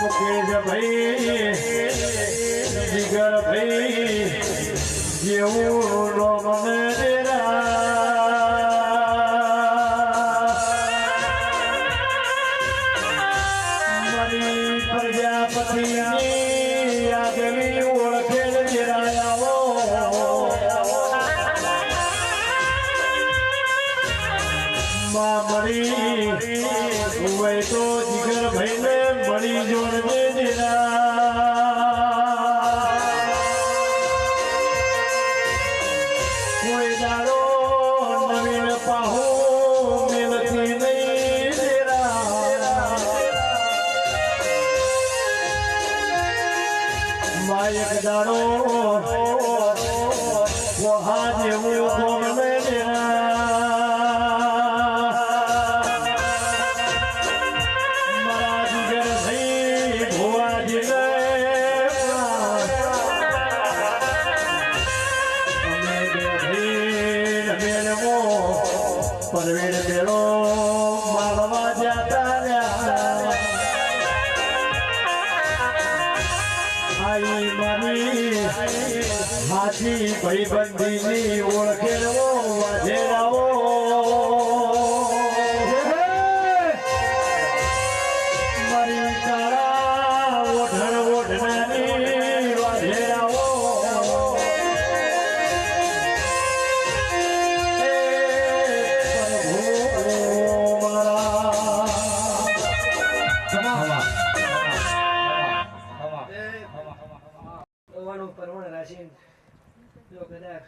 મુકેશ ભાઈ જીગર ભાઈ જેવું રોમને મારી પ્રજાપતિની આગવી ઓળખેલ જેરાયાઓ મળી હોય તો જીગર ભાઈને મળી જોડજે કોઈ દાડો નવીન પાહો મેલતી નહીં માયક દાડો વહા જેવું કોમને પરવીણ મેળો માણવા જતા આઈ મારી હાથી ભાઈબંધીની ઓળખેલો વાજેરાઓ મારી કાળા ઓઢણ ઓઢનાની વાજેરાઓ પરવણ રાશિન જો કદાચ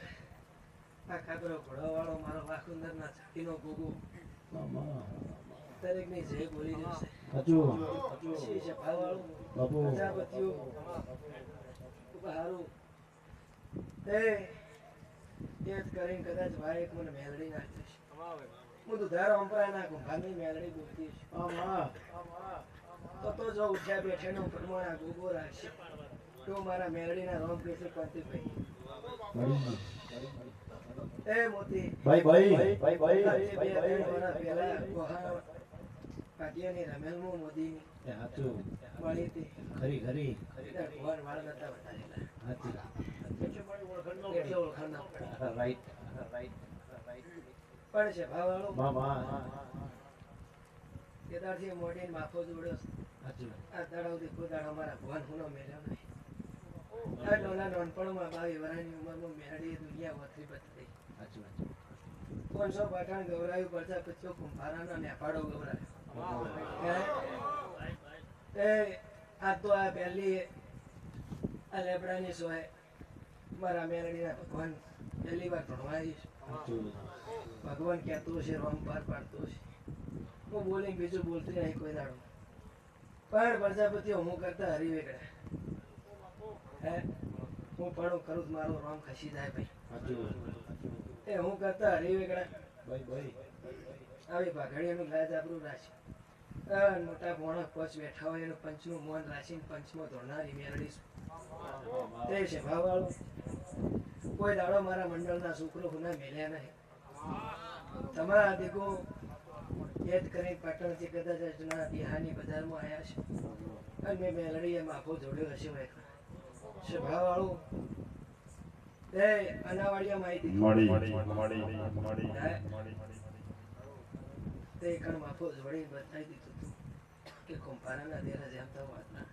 આ કાબરો ઘોડાવાળો મારો વાકુંદરના છાતીનો ગોગો દરેકની જય બોલી જશે શી છે ભાવવાળું પ્રજાપતિઓ હારું એ જ કરીને કદાચ ભાઈ એક મને મેલડી નાખીશ હું તો ધારો અંપરાય નાખું ભાગની મેલડી બોલતી તો જો ઉઠ્યા બેઠેનો પરમાણા ગોગો રાખશે તો મારા મેલડીના રોમ કેસે કરતી ભાઈ એ મોતી ભાઈ પેલા કોહા પાટિયાની રમેલમો મોદી એ હાચું મળી હતી ખરી ભગવાન વાળ નતા બતાવેલા હાચી એટલે ઓળખાણ ના પડે રાઈટ પણ છે ભાવવાળો મામા કેદારથી મોડીને માફો જોડ્યો હાચું આ દાડાવથી કોઈ દાડો મારા ભગવાન હુનો મેળ્યો નહીં આ ડોલા નાનપણમાં 22 વર્ષની ઉંમરમાં મેળી દુનિયા વથરી બચતી હાચું 500 પાટણ ગવરાયું પડતા પછી કુંભારાનો નેપાડો ગવરાયો એ આ તો આ પહેલી આ લેબડાની સોય મારા મેળડીના ભગવાન પહેલી વાર ભણવાઈશ ભગવાન કહેતું છે રોમ પાર પાડતું છે હું બોલી બીજું બોલતી નહીં કોઈ દાડો પણ પ્રજાપતિઓ હું કરતા હરી વેગડા હે હું પણ કરું મારો રોમ ખસી જાય ભાઈ એ હું કરતા હરી વેગડા આવી ભાગડીઓનું લાજ આપણું રાશિ મોટા મોણસ પચ બેઠા હોય એનું પંચનું મોન રાશિને પંચમાં ધોરનારી મેળડીશ તે છે ભાવવાળું કોઈ દાડો મારા મંડળના છોકરો હુના મેલ્યા નહીં તમારા દીકો યાદ કરી પાટણથી કદાચ જૂના બિહારની બજારમાં આવ્યા છે અને મેં મેલડીએ માફો જોડ્યો હશે છે ભાવવાળું એ અનાવાડિયા માહિતી તે કણ માફો જોડી બતાવી દીધું હતું કે કુંભારાના દેરા જેમ તો વાતના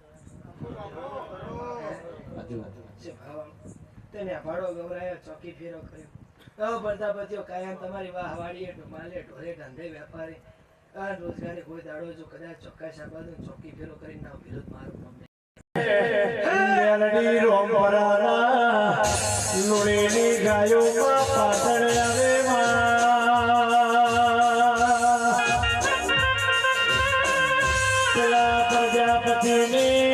છે ભાવવાળું તેને ભાડો ગવરાયો ચોકી ફેરો કર્યો પ્રજાપતિઓ કાયમ તમારી વાહ વાડીએ માલે ઢોરે ધંધે વેપારી રોજગારી કોઈ દાડો જો કદાચ ચોક્કસ આબાદ ચોકી ફેરો કરીને ના વિરોધ મારું મેલડી રોમપરાના લુણીની ગાયોમાં પાછળ આવે પેલા પ્રજાપતિની